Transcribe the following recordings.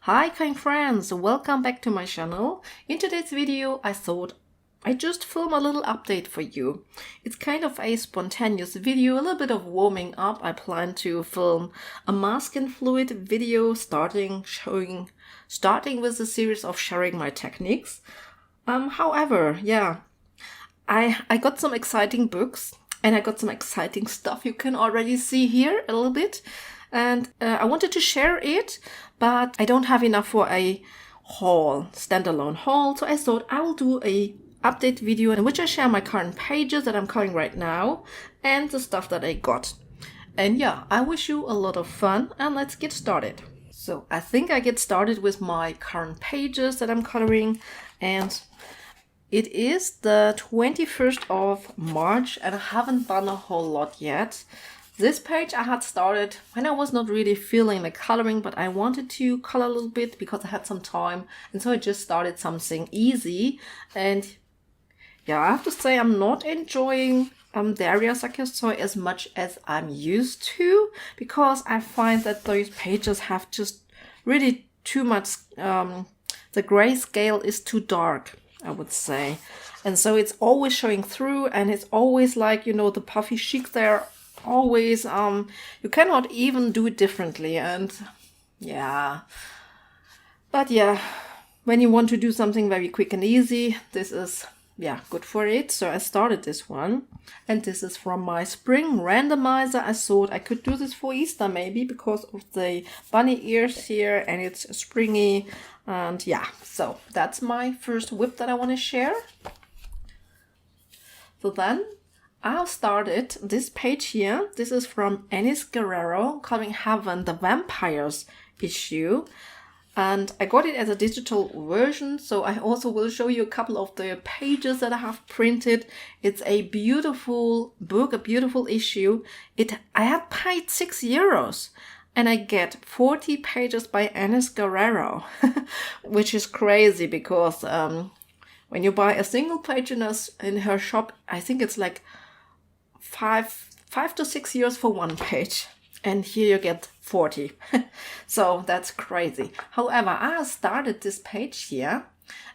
Hi kind friends, welcome back to my channel. In today's video I thought I'd just film a little update for you. It's kind of a spontaneous video, a little bit of warming up. I plan to film a mask and fluid video starting with a series of sharing my techniques. However, I got some exciting books and I got some exciting stuff you can already see here a little bit. And I wanted to share it, but I don't have enough for a standalone haul. So I thought I will do a update video in which I share my current pages that I'm coloring right now and the stuff that I got. And yeah, I wish you a lot of fun and let's get started. So I think I get started with my current pages that I'm coloring, and it is the 21st of March and I haven't done a whole lot yet. This page I had started when I was not really feeling like coloring, but I wanted to color a little bit because I had some time. And so I just started something easy. And yeah, I have to say I'm not enjoying the areas I can soy as much as I'm used to, because I find that those pages have just really too much, the grayscale is too dark, I would say. And so it's always showing through and it's always like, you know, the puffy cheeks there. Always you cannot even do it differently. And yeah, but yeah, when you want to do something very quick and easy, this is good for it. So I started this one, and this is from my spring randomizer. I thought I could do this for Easter maybe because of the bunny ears here and it's springy. And yeah, so that's my first whip that I want to share. So then I started this page here. This is from Anis Guerrero, Coloring Heaven, the Vampires issue. And I got it as a digital version, so I also will show you a couple of the pages that I have printed. It's a beautiful book, a beautiful issue. I had paid €6 and I get 40 pages by Anis Guerrero, which is crazy because when you buy a single page in her shop, I think it's like 5 to 6 years for one page, and here you get 40. So that's crazy. However, I started this page here,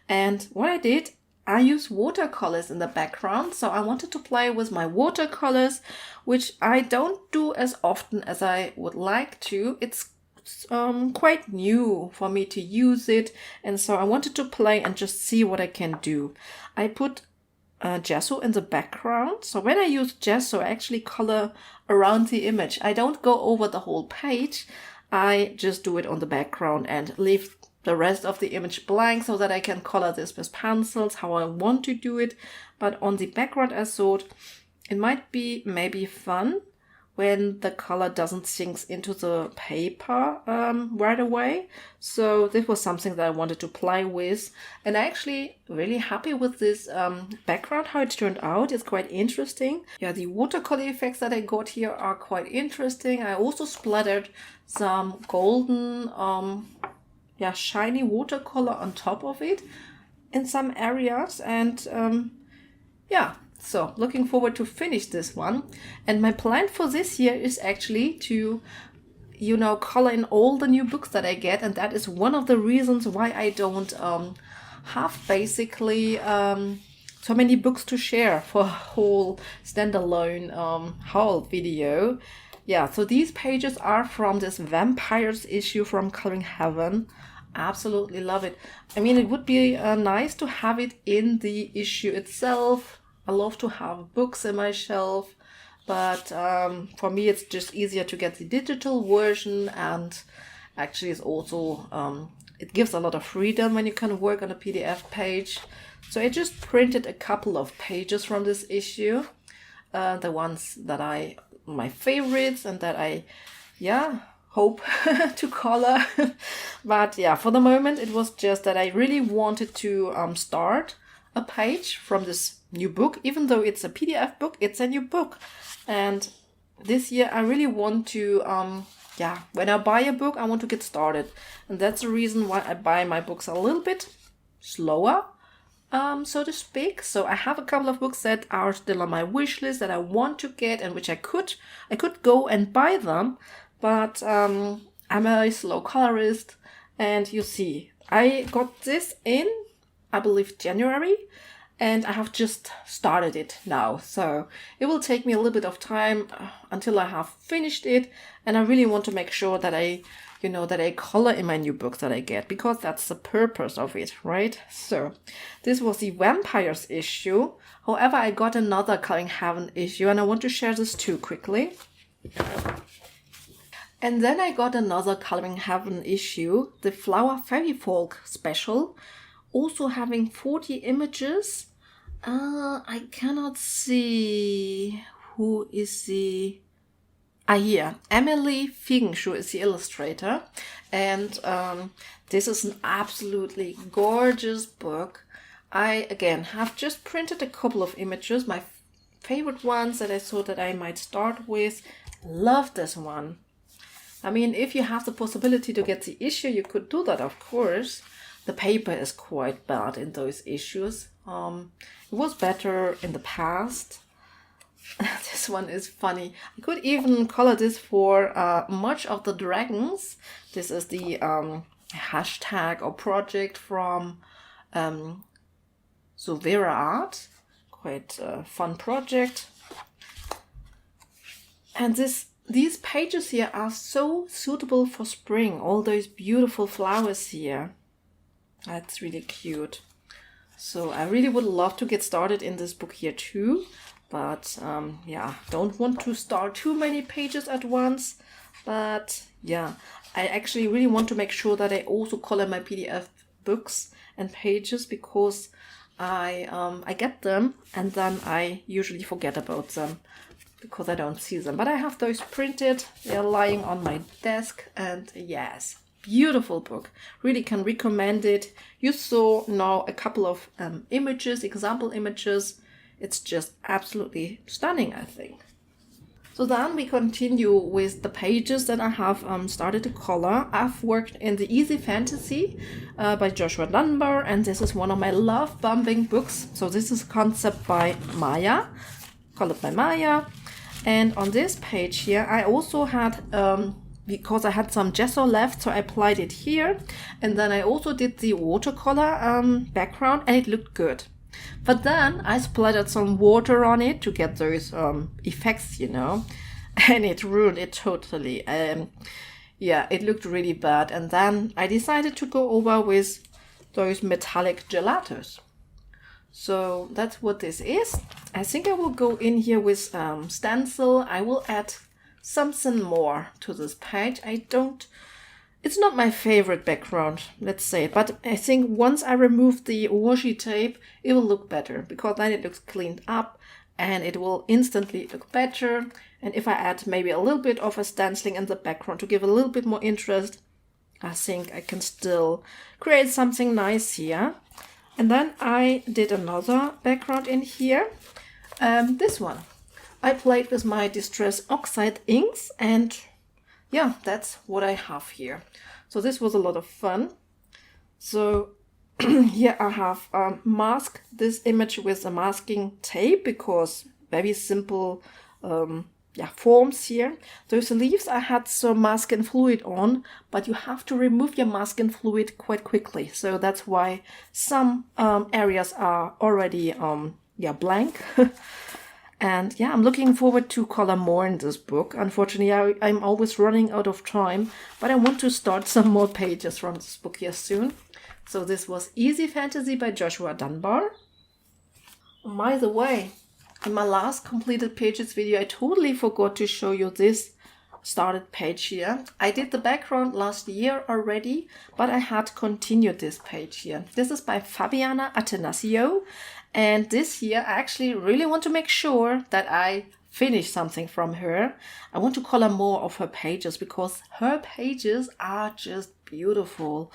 and what I did, I use watercolors in the background. So I wanted to play with my watercolors, which I don't do as often as I would like to. It's quite new for me to use it, and so I wanted to play and just see what I can do. I put gesso in the background. So when I use gesso, I actually color around the image. I don't go over the whole page. I just do it on the background and leave the rest of the image blank so that I can color this with pencils how I want to do it. But on the background, I thought it might be maybe fun when the color doesn't sink into the paper right away. So this was something that I wanted to play with. And I'm actually really happy with this background, how it turned out. It's quite interesting. Yeah, the watercolor effects that I got here are quite interesting. I also splattered some golden, shiny watercolor on top of it in some areas. And so looking forward to finish this one. And my plan for this year is actually to, color in all the new books that I get. And that is one of the reasons why I don't have basically so many books to share for a whole standalone haul video. Yeah, so these pages are from this Vampires issue from Coloring Heaven. Absolutely love it. I mean, it would be nice to have it in the issue itself. I love to have books in my shelf, but for me it's just easier to get the digital version, and actually it's also it gives a lot of freedom when you can work on a PDF page. So I just printed a couple of pages from this issue, the ones that my favorites and that I hope to color. But yeah, for the moment it was just that I really wanted to start a page from this new book. Even though it's a PDF book, it's a new book. And this year I really want to when I buy a book, I want to get started. And that's the reason why I buy my books a little bit slower, so to speak. So I have a couple of books that are still on my wish list that I want to get, and which I could go and buy them, but I'm a slow colorist And you see, I got this in, I believe, January, and I have just started it now. So it will take me a little bit of time until I have finished it. And I really want to make sure that I color in my new books that I get, because that's the purpose of it, right? So this was the Vampires issue. However, I got another Coloring Heaven issue, and I want to share this too quickly. And then I got another Coloring Heaven issue, the Flower Fairy Folk special, also having 40 images. I cannot see who is the... here, Emily Fingshu is the illustrator. And this is an absolutely gorgeous book. I, again, have just printed a couple of images, my favorite ones that I thought that I might start with. Love this one. I mean, if you have the possibility to get the issue, you could do that, of course. The paper is quite bad in those issues. It was better in the past. This one is funny. I could even color this for Much of the Dragons. This is the hashtag or project from Sovera Art. Quite a fun project. And these pages here are so suitable for spring. All those beautiful flowers here. That's really cute. So I really would love to get started in this book here too. But yeah, don't want to start too many pages at once. But yeah, I actually really want to make sure that I also color my PDF books and pages, because I get them and then I usually forget about them because I don't see them. But I have those printed. They're lying on my desk, and yes, beautiful book. Really can recommend it. You saw now a couple of images, example images. It's just absolutely stunning, I think. So then we continue with the pages that I have started to color. I've worked in the Easy Fantasy by Joshua Dunbar, and this is one of my love-bombing books. So this is a concept by Maya, colored by Maya. And on this page here, I also had, because I had some gesso left, so I applied it here. And then I also did the watercolor background, and it looked good. But then I splattered some water on it to get those effects, you know, and it ruined it totally. Yeah, it looked really bad. And then I decided to go over with those metallic gelatos. So that's what this is. I think I will go in here with stencil. I will add something more to this page. It's not my favorite background, let's say, but I think once I remove the washi tape, it will look better, because then it looks cleaned up and it will instantly look better. And if I add maybe a little bit of a stenciling in the background to give a little bit more interest, I think I can still create something nice here. And then I did another background in here, this one. I played with my Distress Oxide inks, and yeah, that's what I have here. So this was a lot of fun. So here I have masked this image with a masking tape, because very simple forms here. Those leaves I had some masking fluid on, but you have to remove your masking fluid quite quickly. So that's why some areas are already blank. And yeah, I'm looking forward to color more in this book. Unfortunately, I'm always running out of time, but I want to start some more pages from this book here soon. So this was Easy Fantasy by Joshua Dunbar. By the way, in my last completed pages video, I totally forgot to show you this started page here. I did the background last year already, but I had continued this page here. This is by Fabiana Atanasio. And this year, I actually really want to make sure that I finish something from her. I want to color more of her pages, because her pages are just beautiful.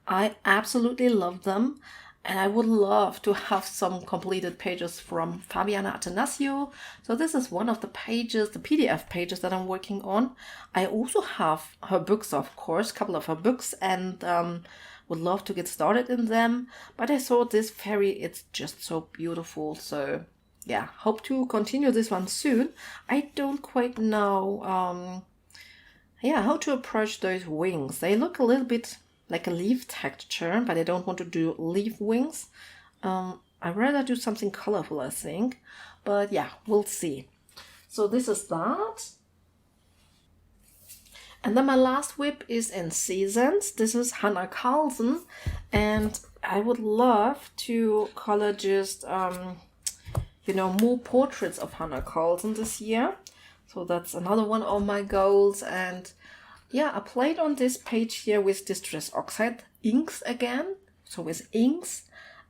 I absolutely love them. And I would love to have some completed pages from Fabiana Atanasio. So this is one of the pages, the PDF pages that I'm working on. I also have her books, of course, a couple of her books, and would love to get started in them. But I thought this fairy, it's just so beautiful. So yeah, hope to continue this one soon. I don't quite know how to approach those wings. They look a little bit like a leaf texture, but I don't want to do leaf wings. I'd rather do something colorful, I think. But yeah, we'll see. So this is that. And then my last whip is in Seasons. This is Hannah Carlson. And I would love to color just, more portraits of Hannah Carlson this year. So that's another one of my goals. And yeah, I played on this page here with Distress Oxide inks again. So with inks.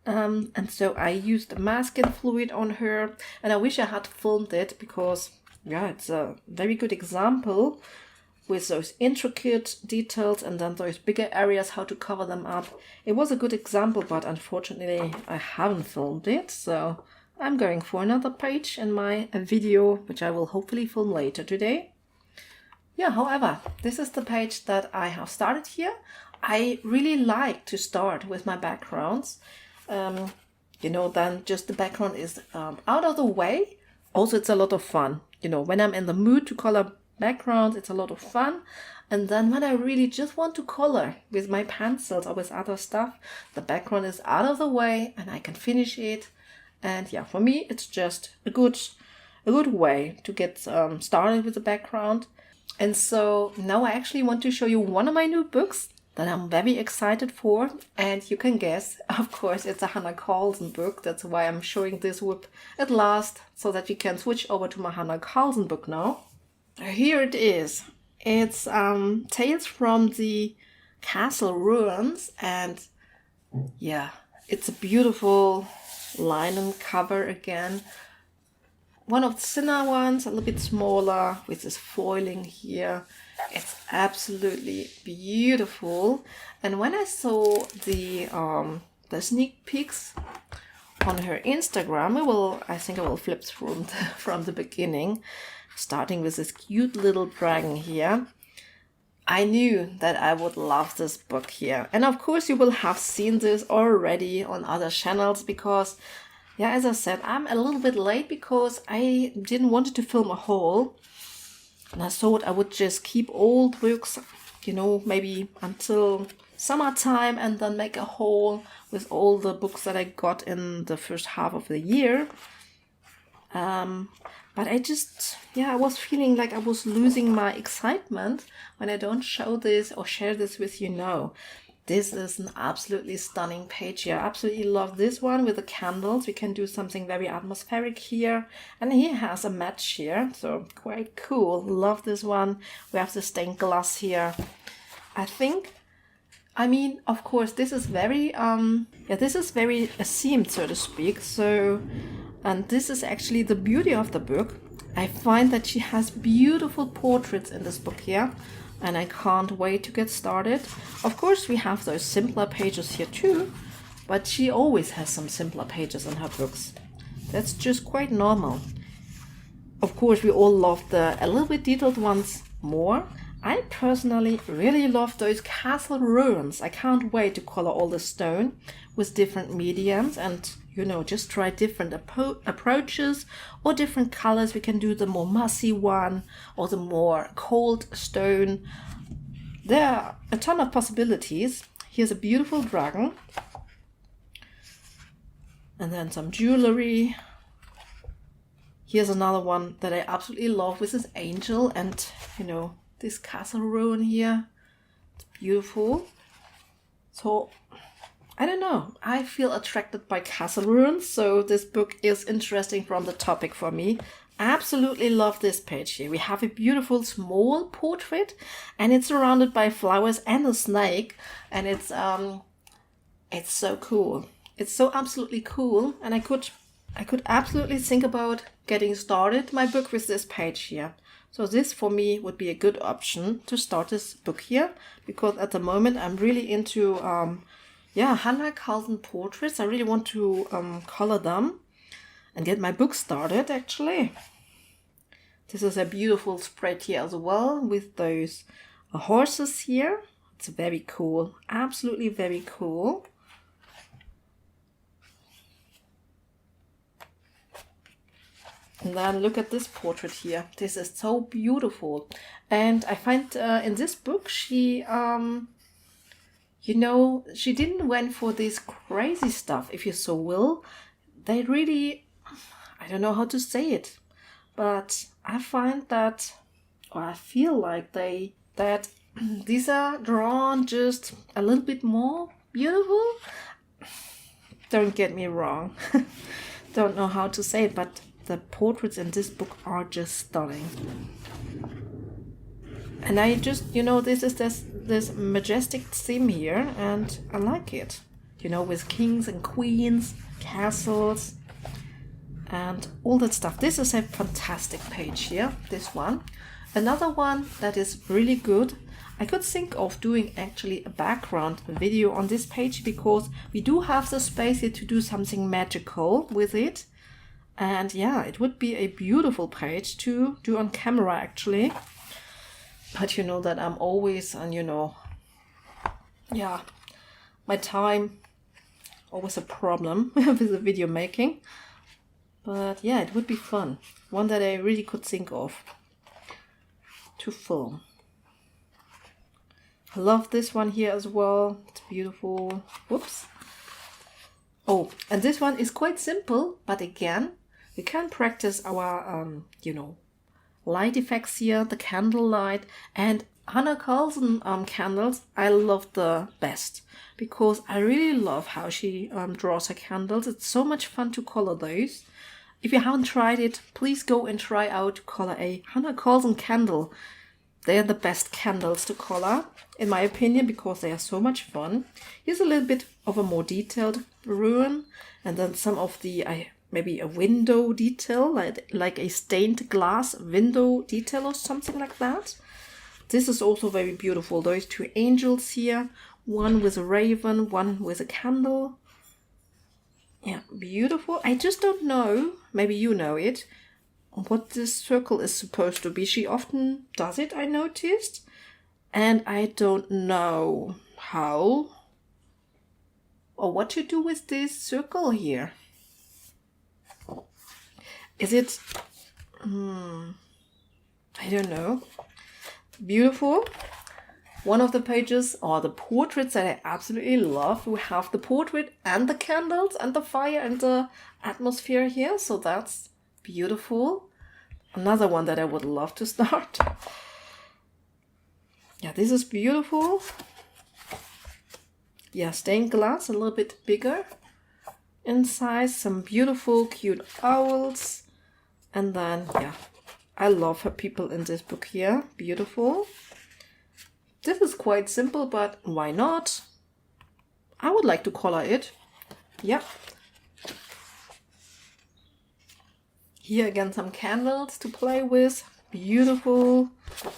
And so I used masking fluid on her. And I wish I had filmed it because, yeah, it's a very good example with those intricate details and then those bigger areas, how to cover them up. It was a good example, but unfortunately I haven't filmed it. So I'm going for another page in my video, which I will hopefully film later today. Yeah, however, this is the page that I have started here. I really like to start with my backgrounds. Then just the background is out of the way. Also, it's a lot of fun. When I'm in the mood to color backgrounds, it's a lot of fun. And then when I really just want to color with my pencils or with other stuff, the background is out of the way and I can finish it. And yeah, for me, it's just a good way to get started with the background. And so now I actually want to show you one of my new books that I'm very excited for. And you can guess, of course, it's a Hannah Carlson book. That's why I'm showing this whip at last, so that you can switch over to my Hannah Carlson book now. Here it is. It's Tales from the Castle Ruins. And yeah, it's a beautiful linen cover again. One of the thinner ones, a little bit smaller, with this foiling here. It's absolutely beautiful. And when I saw the sneak peeks on her Instagram, I think I will flip through from the beginning, starting with this cute little dragon here. I knew that I would love this book here. And of course you will have seen this already on other channels because, yeah, as I said, I'm a little bit late because I didn't want to film a haul. And I thought I would just keep old books, maybe until summertime and then make a haul with all the books that I got in the first half of the year. But I was feeling like I was losing my excitement when I don't show this or share this with you now. This is an absolutely stunning page here. I absolutely love this one with the candles. We can do something very atmospheric here. And he has a match here, so quite cool. Love this one. We have the stained glass here. Of course, this is very, themed, so to speak. So, and this is actually the beauty of the book. I find that she has beautiful portraits in this book here. And I can't wait to get started. Of course, we have those simpler pages here too, but she always has some simpler pages in her books. That's just quite normal. Of course, we all love the a little bit detailed ones more. I personally really love those castle ruins. I can't wait to color all the stone with different mediums and, just try different approaches or different colors. We can do the more mossy one or the more cold stone. There are a ton of possibilities. Here's a beautiful dragon. And then some jewelry. Here's another one that I absolutely love with this angel and, this castle ruin here. It's beautiful. So, I don't know. I feel attracted by castle ruins, so this book is interesting from the topic for me. Absolutely love this page here. We have a beautiful small portrait, and it's surrounded by flowers and a snake, and it's so cool. It's so absolutely cool, and I could absolutely think about getting started my book with this page here. So this for me would be a good option to start this book here, because at the moment I'm really into Hannah Carlson portraits. I really want to color them and get my book started actually. This is a beautiful spread here as well with those horses here. It's very cool, absolutely very cool. And then look at this portrait here. This is so beautiful. And I find in this book she you know, she didn't went for this crazy stuff, if you so will. They really, I don't know how to say it, but I find that, or I feel like that these are drawn just a little bit more beautiful. Don't get me wrong. Don't know how to say it, but the portraits in this book are just stunning. And I just, you know, this is this majestic theme here, and I like it. You know, with kings and queens, castles, and all that stuff. This is a fantastic page here, this one. Another one that is really good. I could think of doing actually a background video on this page, because we do have the space here to do something magical with it. And yeah, it would be a beautiful page to do on camera actually. But you know that I'm always, and you know, yeah, my time, always a problem with the video making. But yeah, it would be fun. One that I really could think of to film. I love this one here as well. It's beautiful. Whoops. Oh, and this one is quite simple, but again, we can practice our, you know, light effects here, the candle light, and Hannah Carlson candles I love the best, because I really love how she draws her candles. It's so much fun to color those. If you haven't tried it, please go and try out to color a Hannah Carlson candle. They are the best candles to color, in my opinion, because they are so much fun. Here's a little bit of a more detailed ruin, and then some of the maybe a window detail, like a stained glass window detail or something like that. This is also very beautiful. Those two angels here, one with a raven, one with a candle. Yeah, beautiful. I just don't know, maybe you know it, what this circle is supposed to be. She often does it, I noticed, and I don't know how or what to do with this circle here. Is it, I don't know. Beautiful. One of the pages are the portraits that I absolutely love. We have the portrait and the candles and the fire and the atmosphere here, so that's beautiful. Another one that I would love to start. Yeah, this is beautiful. Yeah, stained glass, a little bit bigger in size. Some beautiful, cute owls. And then, yeah, I love her people in this book here. Beautiful. This is quite simple, but why not? I would like to color it. Yeah. Here again, some candles to play with. Beautiful.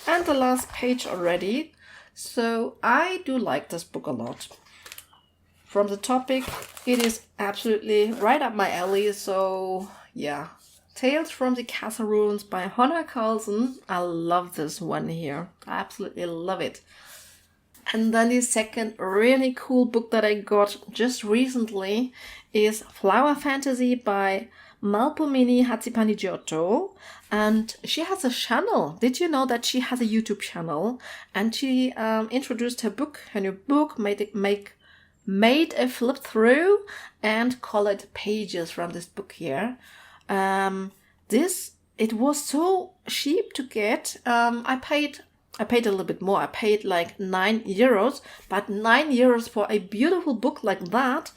And the last page already. So I do like this book a lot. From the topic, it is absolutely right up my alley. So yeah. Tales from the Castle Ruins by Hannah Carlson. I love this one here. I absolutely love it. And then the second really cool book that I got just recently is Flower Fantasy by Malpomini Hatsipanigiotto. And she has a channel. Did you know that she has a YouTube channel? And she introduced her new book, made a flip through and colored pages from this book here. It was so cheap to get. I paid a little bit more. I paid like €9, but €9 for a beautiful book like that.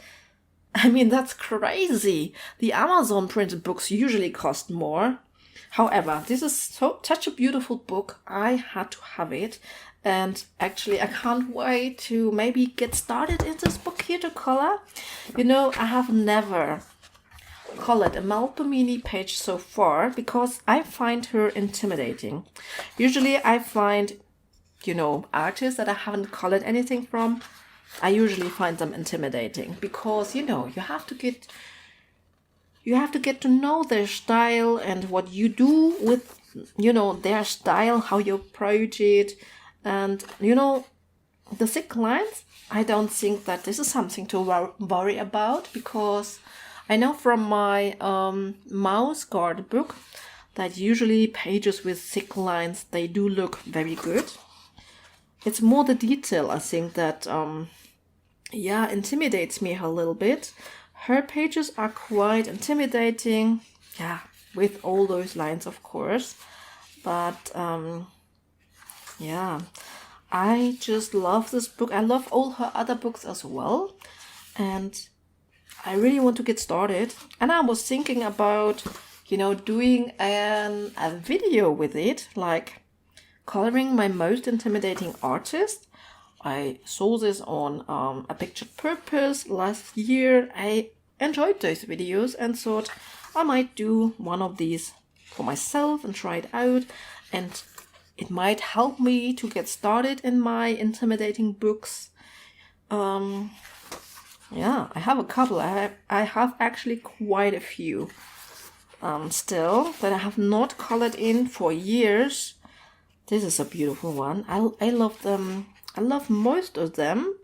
I mean, that's crazy. The Amazon printed books usually cost more. However, this is such a beautiful book. I had to have it. And actually, I can't wait to maybe get started in this book here to color. You know, I have never colored a Malpomini page so far because I find her intimidating. Usually I find, you know, artists that I haven't colored anything from, I usually find them intimidating because, you know, you have to get to know their style and what you do with, you know, their style, how you approach it. And, you know, the thick lines, I don't think that this is something to worry about because I know from my mouse guard book that usually pages with thick lines, they do look very good. It's more the detail, I think, that yeah, intimidates me a little bit. Her pages are quite intimidating, yeah, with all those lines, of course. But yeah, I just love this book. I love all her other books as well. And I really want to get started. And I was thinking about, doing a video with it, like coloring my most intimidating artist. I saw this on A Pictured Purpose last year. I enjoyed those videos and thought I might do one of these for myself and try it out. And it might help me to get started in my intimidating books. Yeah, I have a couple. I have actually quite a few still that I have not colored in for years. This is a beautiful one. I love them. I love most of them.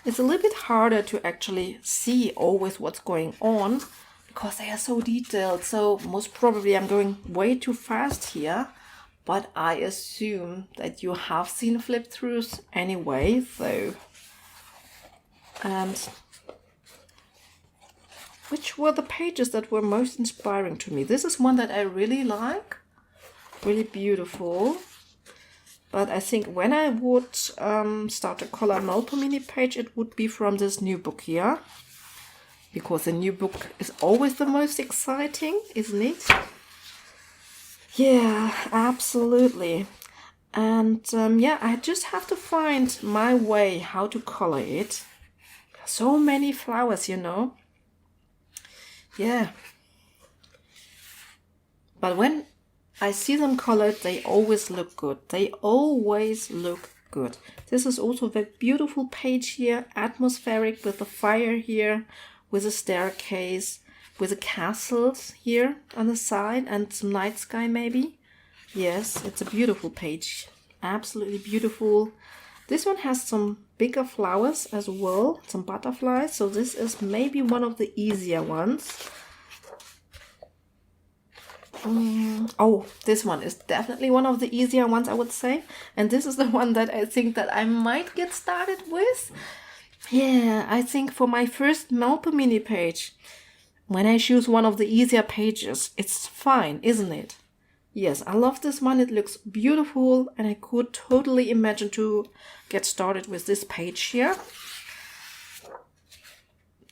It's a little bit harder to actually see always what's going on because they are so detailed. So most probably I'm going way too fast here. But I assume that you have seen flip throughs anyway. So, and which were the pages that were most inspiring to me? This is one that I really like. Really beautiful. But I think when I would start a color Melpomene page, it would be from this new book here. Because the new book is always the most exciting, isn't it? Yeah, absolutely. And yeah, I just have to find my way how to color it. So many flowers, Yeah. But when I see them colored, they always look good. They always look good. This is also a beautiful page here, atmospheric with the fire here, with a staircase, with the castles here on the side and some night sky maybe. Yes, it's a beautiful page. Absolutely beautiful. This one has some bigger flowers as well, some butterflies. So this is maybe one of the easier ones. Oh, this one is definitely one of the easier ones, I would say. And this is the one that I think that I might get started with. Yeah, I think for my first Melpomene page, when I choose one of the easier pages, it's fine, isn't it? Yes, I love this one. It looks beautiful and I could totally imagine to get started with this page here.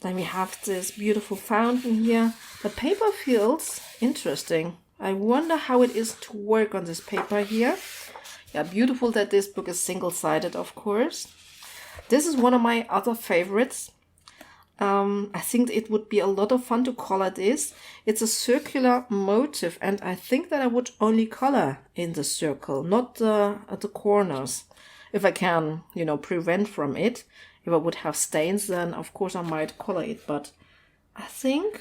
Then we have this beautiful fountain here. The paper feels interesting. I wonder how it is to work on this paper here. Yeah, beautiful that this book is single-sided, of course. This is one of my other favorites. I think it would be a lot of fun to color this. It's a circular motif, and I think that I would only color in the circle, not at the corners. If I can, prevent from it. If I would have stains, then of course I might color it. But I think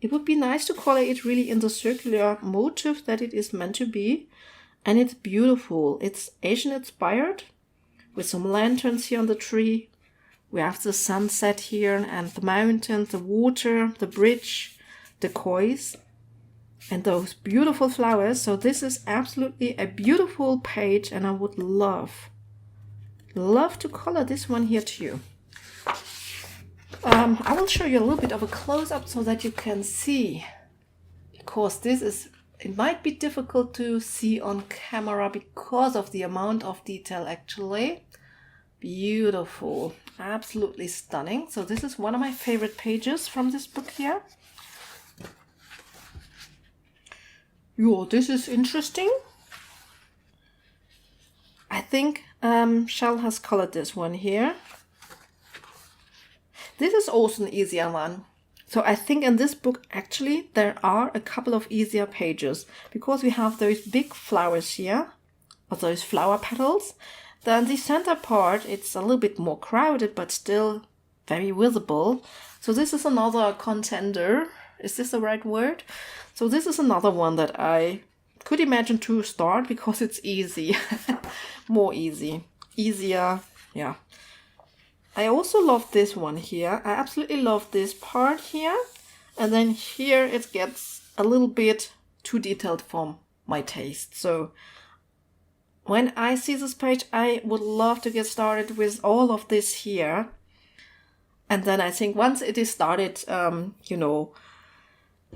it would be nice to color it really in the circular motif that it is meant to be. And it's beautiful. It's Asian inspired with some lanterns here on the tree. We have the sunset here and the mountains, the water, the bridge, the kois, and those beautiful flowers. So this is absolutely a beautiful page and I would love to color this one here too. I will show you a little bit of a close-up so that you can see, because it might be difficult to see on camera because of the amount of detail actually. Beautiful, absolutely stunning. So this is one of my favorite pages from this book here. Yo, this is interesting. I think Shell has colored this one here. This is also an easier one. So I think in this book actually there are a couple of easier pages because we have those big flowers here, or those flower petals. Then the center part, it's a little bit more crowded, but still very visible. So this is another contender. Is this the right word? So this is another one that I could imagine to start because it's easy. More easy. Easier. Yeah. I also love this one here. I absolutely love this part here. And then here it gets a little bit too detailed for my taste. So when I see this page, I would love to get started with all of this here. And then I think once it is started, you know,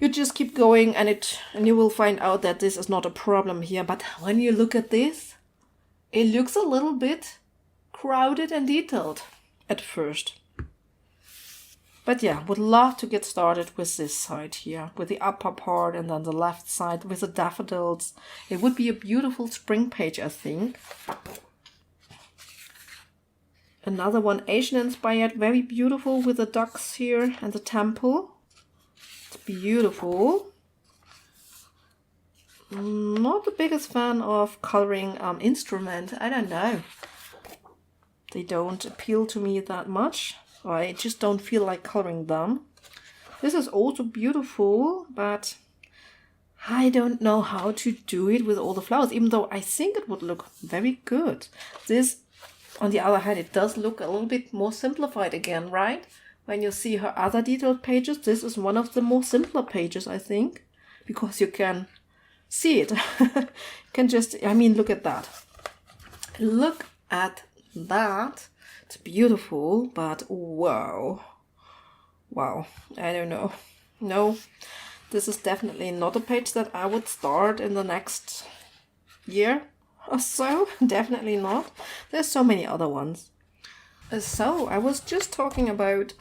you just keep going and you will find out that this is not a problem here. But when you look at this, it looks a little bit crowded and detailed at first. But yeah, would love to get started with this side here, with the upper part and then the left side with the daffodils. It would be a beautiful spring page, I think. Another one, Asian inspired, very beautiful with the ducks here and the temple. It's beautiful. Not the biggest fan of coloring instrument. I don't know. They don't appeal to me that much. I just don't feel like coloring them. This is also beautiful, but I don't know how to do it with all the flowers, even though I think it would look very good. This, on the other hand, it does look a little bit more simplified again, right? When you see her other detailed pages, this is one of the more simpler pages, I think, because you can see it. You can just, I mean, look at that. Look at that. It's beautiful, but wow. Wow, I don't know. No, this is definitely not a page that I would start in the next year or so. Definitely not. There's so many other ones. So I was just talking about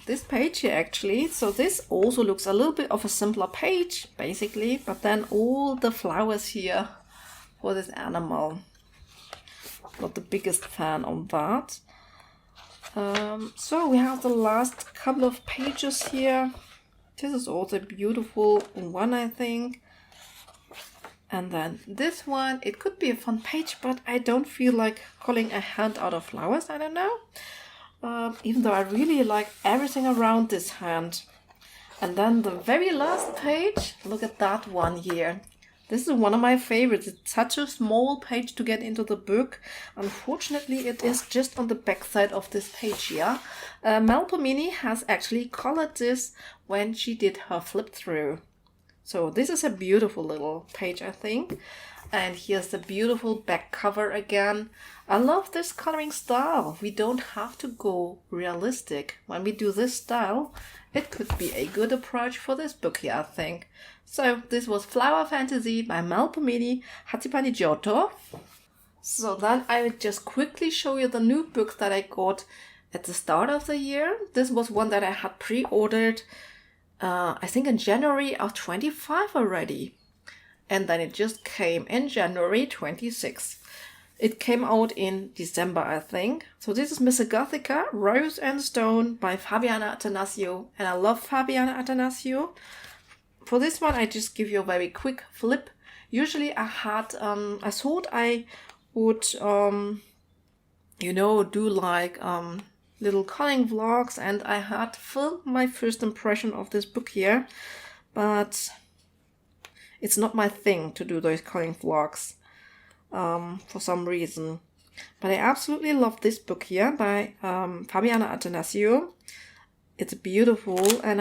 this page here actually. So this also looks a little bit of a simpler page basically, but then all the flowers here for this animal. Not the biggest fan of that. So we have the last couple of pages here. This is also a beautiful one, I think. And then this one, it could be a fun page, but I don't feel like calling a hand out of flowers. I don't know. Even though I really like everything around this hand. And then the very last page, look at that one here. This is one of my favorites. It's such a small page to get into the book. Unfortunately, it is just on the back side of this page here. Melpomene has actually colored this when she did her flip through. So this is a beautiful little page, I think. And here's the beautiful back cover again. I love this coloring style. We don't have to go realistic. When we do this style, it could be a good approach for this book here, I think. So this was Flower Fantasy by Melpomene Hatipani-Giotto. So then I will just quickly show you the new books that I got at the start of the year. This was one that I had pre-ordered, I think in January of 25 already. And then it just came in January 26. It came out in December, I think. So this is Miss Gothica, Rose and Stone by Fabiana Attanasio. And I love Fabiana Attanasio. For this one, I just give you a very quick flip. Usually I thought I would, you know, do like little coloring vlogs, and I had filmed my first impression of this book here, but it's not my thing to do those coloring vlogs for some reason. But I absolutely love this book here by Fabiana Attanasio. It's beautiful, and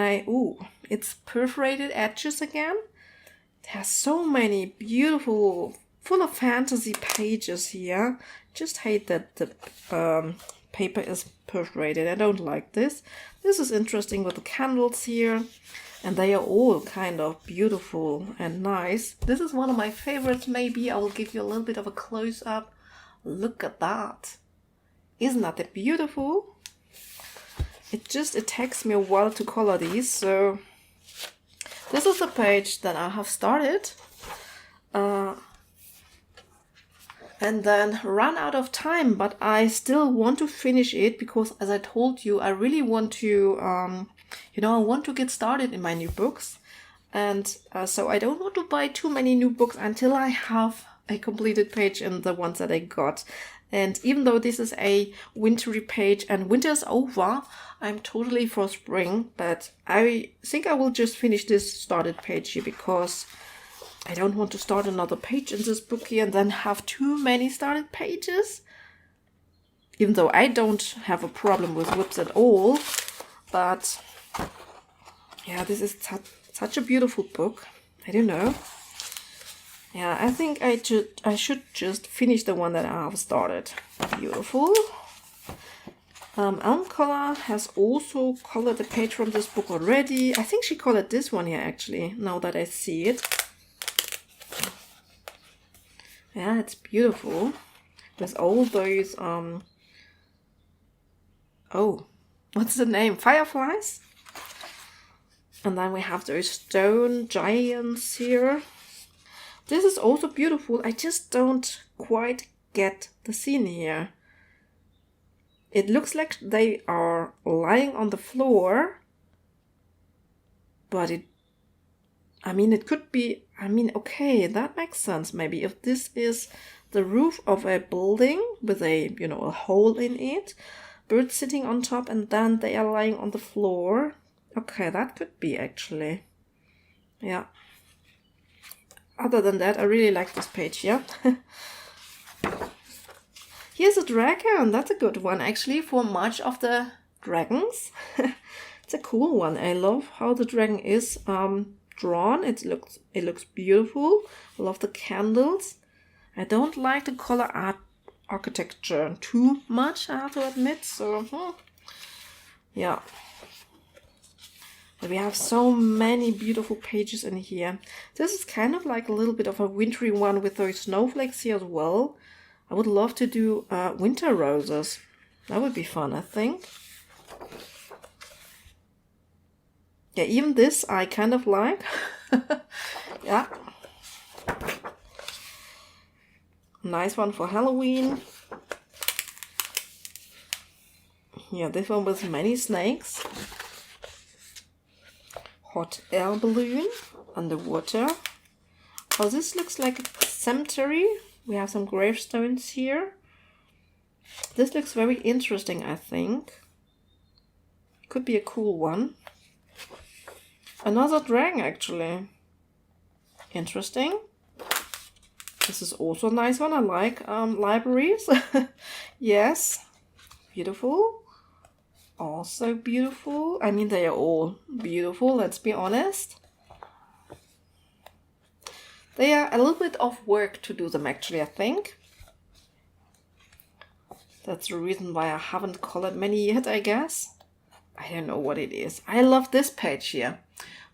it's perforated edges again. It has so many beautiful, full of fantasy pages here. Just hate that the paper is perforated. I don't like this. This is interesting with the candles here, and they are all kind of beautiful and nice. This is one of my favorites. Maybe I will give you a little bit of a close-up. Look at that. Isn't that beautiful? It takes me a while to color these, so this is a page that I have started and then ran out of time, but I still want to finish it because, as I told you, I really want to, I want to get started in my new books. And so I don't want to buy too many new books until I have a completed page in the ones that I got. And even though this is a wintry page and winter is over, I'm totally for spring. But I think I will just finish this started page here because I don't want to start another page in this book here and then have too many started pages. Even though I don't have a problem with whips at all. But yeah, this is such a beautiful book. I don't know. Yeah, I think I should just finish the one that I have started. Beautiful. Color has also colored a page from this book already. I think she colored this one here actually, now that I see it. Yeah, it's beautiful. With all those, oh, what's the name? Fireflies? And then we have those stone giants here. This is also beautiful. I just don't quite get the scene here. It looks like they are lying on the floor, but it could be, okay, that makes sense. Maybe if this is the roof of a building with a, a hole in it, birds sitting on top, and then they are lying on the floor. Okay, that could be actually. Yeah. Other than that, I really like this page here. Here's a dragon. That's a good one, actually, for much of the dragons. It's a cool one. I love how the dragon is drawn. It looks beautiful. I love the candles. I don't like the color architecture too much, I have to admit. So, yeah. But we have so many beautiful pages in here. This is kind of like a little bit of a wintry one with those snowflakes here as well. I would love to do winter roses. That would be fun, I think. Yeah, even this I kind of like. Yeah. Nice one for Halloween. Yeah, this one with many snakes. Hot air balloon underwater. Oh, this looks like a cemetery. We have some gravestones here. This looks very interesting, I think. Could be a cool one. Another dragon, actually. Interesting. This is also a nice one. I like libraries. Yes. Beautiful. Also beautiful. I mean, they are all beautiful, let's be honest. They are a little bit of work to do them, actually, I think. That's the reason why I haven't colored many yet, I guess. I don't know what it is. I love this page here.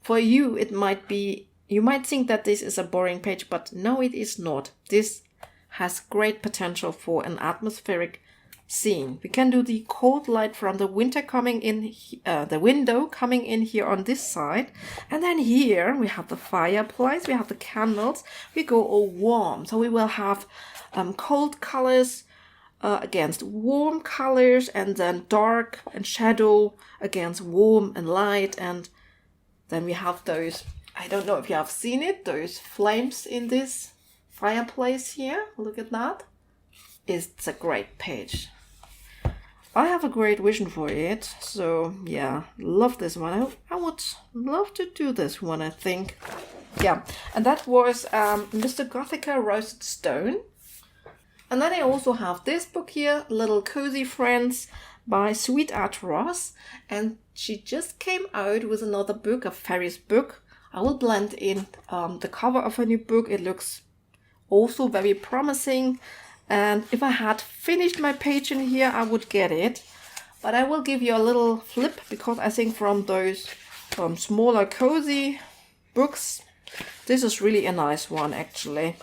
For you, it might be, you might think that this is a boring page, but no, it is not. This has great potential for an atmospheric scene. We can do the cold light from the winter coming in, the window coming in here on this side, and then here we have the fireplace, we have the candles. We go all warm, so we will have cold colors against warm colors, and then dark and shadow against warm and light, and then we have those, I don't know if you have seen it, those flames in this fireplace here. Look at that. It's a great page. I have a great vision for it, so yeah, love this one. I would love to do this one, I think. Yeah, and that was Mr. Gothica Roasted Stone. And then I also have this book here, Little Cozy Friends by Sweetheart Ross. And she just came out with another book, a fairies book. I will blend in the cover of her new book. It looks also very promising. And if I had finished my page in here, I would get it. But I will give you a little flip, because I think from those smaller cozy books, this is really a nice one, actually.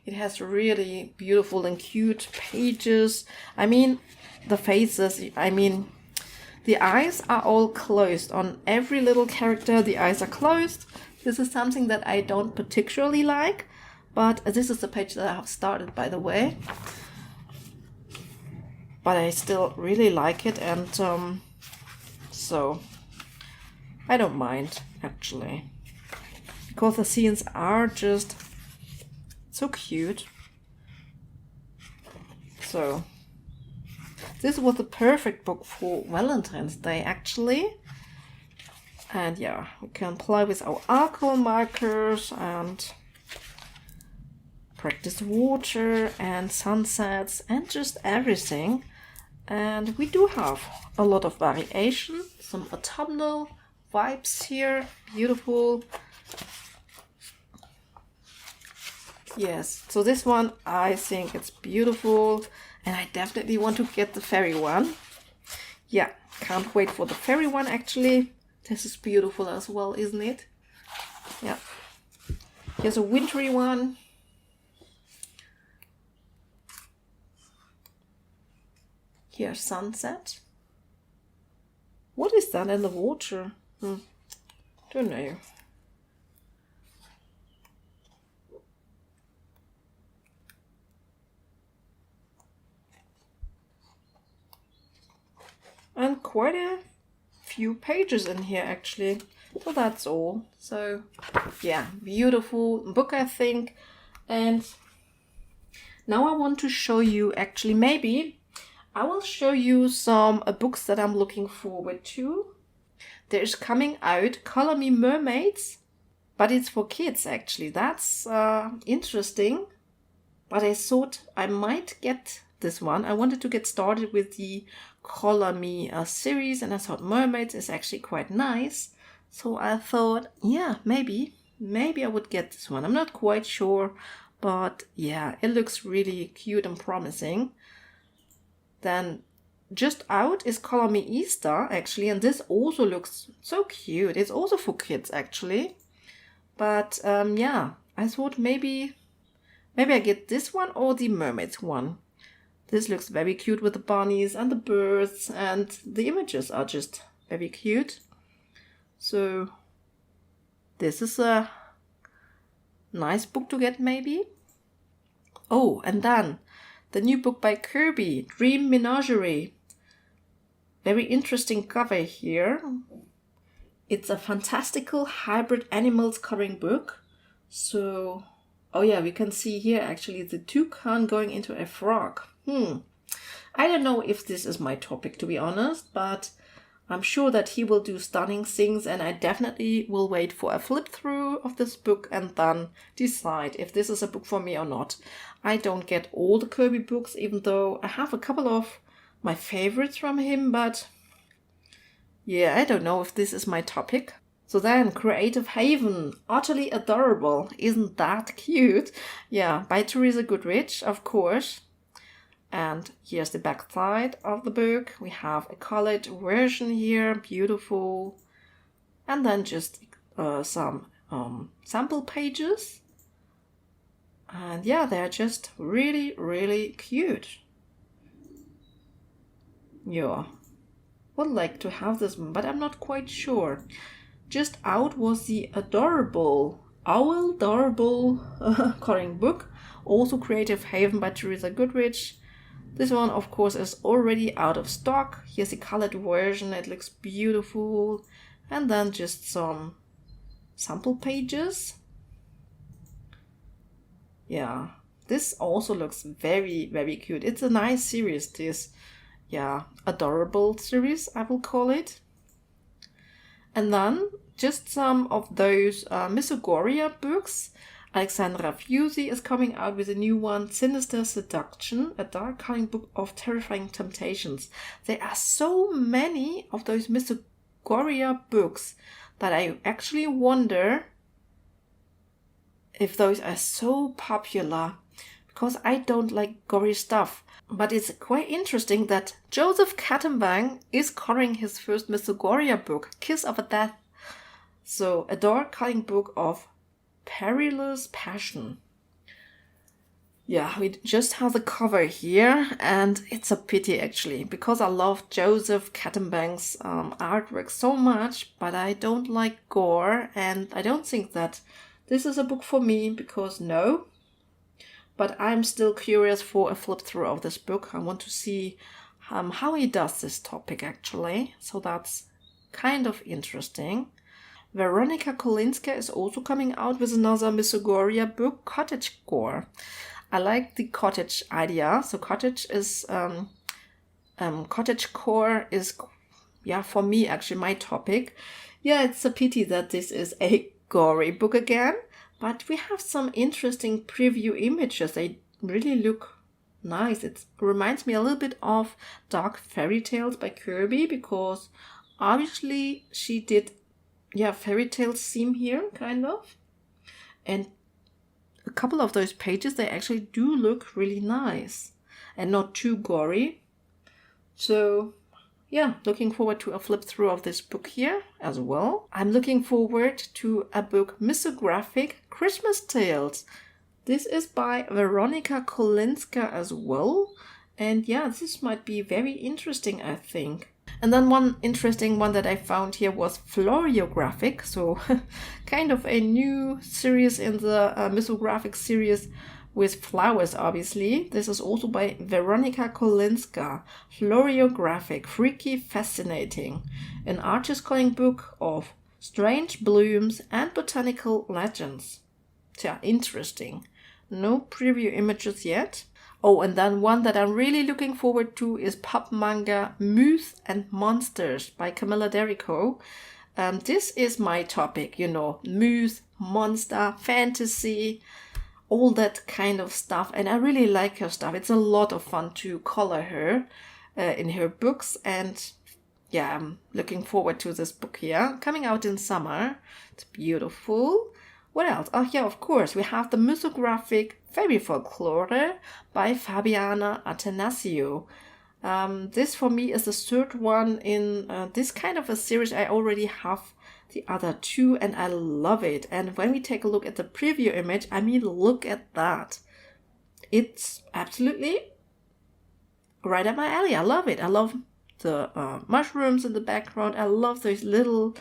It has really beautiful and cute pages. I mean, the faces, the eyes are all closed. On every little character, the eyes are closed. This is something that I don't particularly like. But this is the page that I have started, by the way. But I still really like it, and so I don't mind, actually. Because the scenes are just so cute. So this was the perfect book for Valentine's Day, actually. And yeah, we can play with our alcohol markers and practice water and sunsets and just everything. And we do have a lot of variation, some autumnal vibes here, beautiful. Yes, so this one, I think it's beautiful, and I definitely want to get the fairy one. yeah, can't wait for the fairy one actually. This is beautiful as well, isn't it? Yeah. Here's a wintry one. Here's sunset. What is that in the water? Don't know. And quite a few pages in here actually. So that's all. So yeah, beautiful book I think. And now I want to show you actually, maybe I will show you some books that I'm looking forward to. There's coming out Color Me Mermaids, but it's for kids actually. That's interesting. But I thought I might get this one. I wanted to get started with the Color Me series, and I thought Mermaids is actually quite nice. So I thought, yeah, maybe I would get this one. I'm not quite sure, but yeah, it looks really cute and promising. Then just out is Color Me Easter actually, and this also looks so cute. It's also for kids actually. But yeah, I thought maybe I get this one or the Mermaids one. This looks very cute with the bunnies and the birds, and the images are just very cute. So this is a nice book to get maybe. Oh, and then the new book by Kirby, Dream Menagerie. Very interesting cover here. It's a fantastical hybrid animals coloring book. So, oh yeah, we can see here actually the toucan going into a frog. I don't know if this is my topic, to be honest, but I'm sure that he will do stunning things, and I definitely will wait for a flip through of this book and then decide if this is a book for me or not. I don't get all the Kirby books, even though I have a couple of my favorites from him, but yeah, I don't know if this is my topic. So then, Creative Haven, utterly adorable. Isn't that cute? Yeah, by Teresa Goodrich, of course. And here's the back side of the book. We have a colored version here, beautiful. And then just some sample pages. And yeah, they're just really, really cute. Yeah, would like to have this one, but I'm not quite sure. Just out was the adorable coloring book, also Creative Haven by Teresa Goodrich. This one, of course, is already out of stock. Here's a colored version. It looks beautiful. And then just some sample pages. Yeah, this also looks very, very cute. It's a nice series, this, yeah, adorable series, I will call it. And then just some of those Mythogoria books. Alexandra Fusey is coming out with a new one, Sinister Seduction, a dark coloring book of terrifying temptations. There are so many of those Mythogoria books that I actually wonder if those are so popular, because I don't like gory stuff. But it's quite interesting that Joseph Kattenbang is coloring his first Mythogoria book, Kiss of a Death. So, a dark coloring book of perilous passion. Yeah, we just have the cover here, and it's a pity actually, because I love Joseph Kattenbang's artwork so much, but I don't like gore, and I don't think that this is a book for me, because no. But I'm still curious for a flip through of this book. I want to see how he does this topic actually, so that's kind of interesting. Veronika Kolinska is also coming out with another Mythogoria book, Cottagecore. I like the cottage idea. So cottagecore is, yeah, for me actually my topic. Yeah, it's a pity that this is a gory book again, but we have some interesting preview images. They really look nice. It reminds me a little bit of Dark Fairy Tales by Kirby, because obviously she did, yeah, fairy tales theme here, kind of. And a couple of those pages, they actually do look really nice and not too gory. So, yeah, looking forward to a flip through of this book here as well. I'm looking forward to a book, Misographic Christmas Tales. This is by Veronika Kolinska as well. And yeah, this might be very interesting, I think. And then one interesting one that I found here was Floriographic. So kind of a new series in the Misographic series with flowers, obviously. This is also by Veronika Kolinska. Floriographic, freaky, fascinating. An artist calling book of strange blooms and botanical legends. Yeah, interesting. No preview images yet. Oh, and then one that I'm really looking forward to is pop manga Myths and Monsters by Camilla Derrico. This is my topic, myth, monster, fantasy, all that kind of stuff. And I really like her stuff. It's a lot of fun to color her in her books. And yeah, I'm looking forward to this book here. Coming out in summer. It's beautiful. What else? Oh yeah, of course, we have the Misographic Fairy Folklore by Fabiana Atanasio. This for me is the third one in this kind of a series. I already have the other two and I love it. And when we take a look at the preview image, I mean, look at that. It's absolutely right up my alley. I love it. I love the mushrooms in the background. I love those little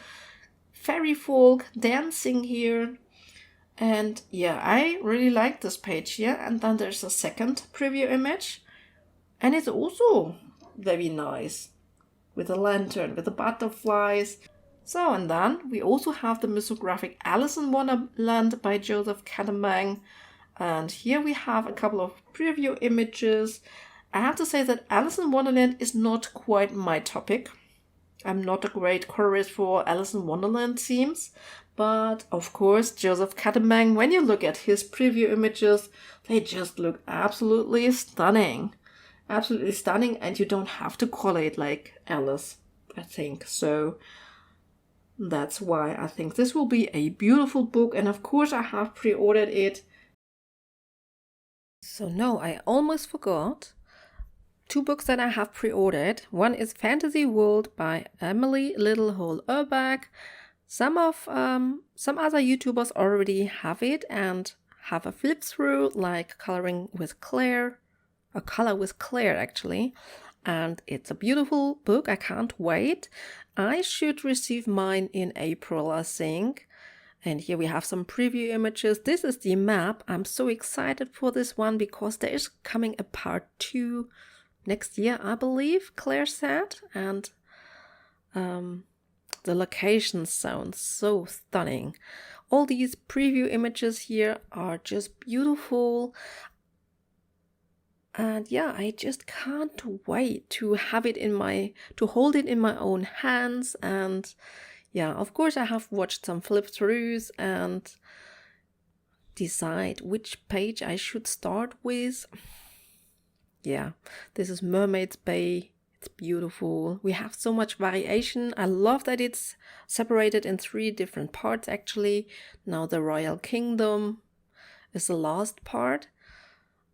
fairy folk dancing here. And yeah, I really like this page here. And then there's a second preview image. And it's also very nice. With a lantern, with the butterflies. So, and then we also have the Misographic Alice in Wonderland by Joseph Catamang. And here we have a couple of preview images. I have to say that Alice in Wonderland is not quite my topic. I'm not a great colorist for Alice in Wonderland themes. But, of course, Joseph Catamang, when you look at his preview images, they just look absolutely stunning. Absolutely stunning, and you don't have to color it like Alice, I think. So, that's why I think this will be a beautiful book. And, of course, I have pre-ordered it. So, no, I almost forgot. Two books that I have pre-ordered. One is Fantasy World by Emily Littlehole-Urbach. Some other YouTubers already have it and have a flip through, like Coloring with Claire, a Color with Claire actually. And it's a beautiful book. I can't wait. I should receive mine in April, I think. And here we have some preview images. This is the map. I'm so excited for this one because there is coming a part 2 next year, I believe, Claire said. And the location sounds so stunning. All these preview images here are just beautiful. And yeah, I just can't wait to have it to hold it in my own hands. And yeah, of course I have watched some flip throughs and decide which page I should start with. Yeah, this is Mermaid's Bay. It's beautiful. We have so much variation. I love that it's separated in 3 different parts actually. Now the Royal Kingdom is the last part.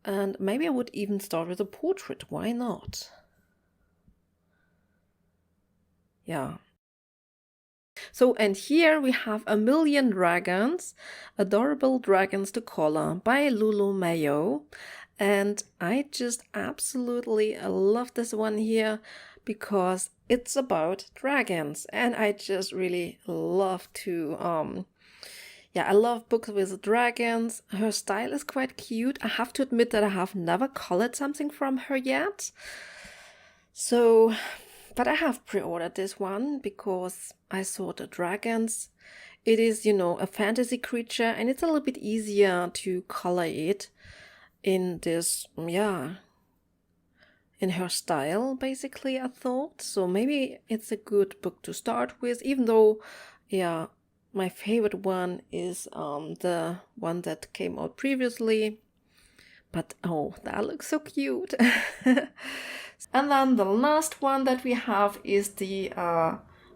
And maybe I would even start with a portrait. Why not? Yeah. So, and here we have A Million Dragons, Adorable Dragons to Color by Lulu Mayo. And I just absolutely love this one here because it's about dragons. And I just really love to, I love books with dragons. Her style is quite cute. I have to admit that I have never colored something from her yet. So, but I have pre-ordered this one because I saw the dragons. It is, a fantasy creature and it's a little bit easier to color it in this, in her style, basically, I thought. So maybe it's a good book to start with, even though, my favorite one is the one that came out previously. But, oh, that looks so cute. And then the last one that we have is the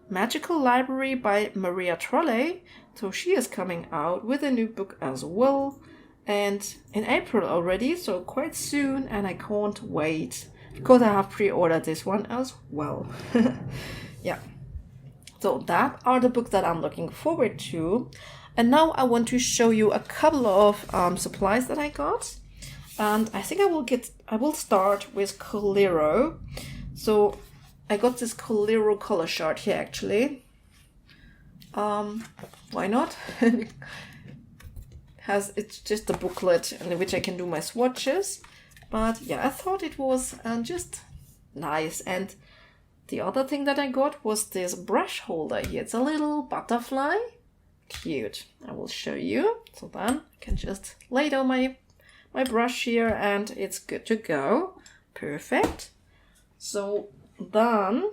Magical Library by Maria Trolle. So she is coming out with a new book as well. And in April already, so quite soon, and I can't wait. because I have pre-ordered this one as well. Yeah. So that are the books that I'm looking forward to. And now I want to show you a couple of supplies that I got. And I think I will start with Coliro. So I got this Coliro color chart here actually. Why not? It's just a booklet in which I can do my swatches. But yeah, I thought it was just nice. And the other thing that I got was this brush holder here. It's a little butterfly. Cute. I will show you. So then I can just lay down my brush here and it's good to go. Perfect. So then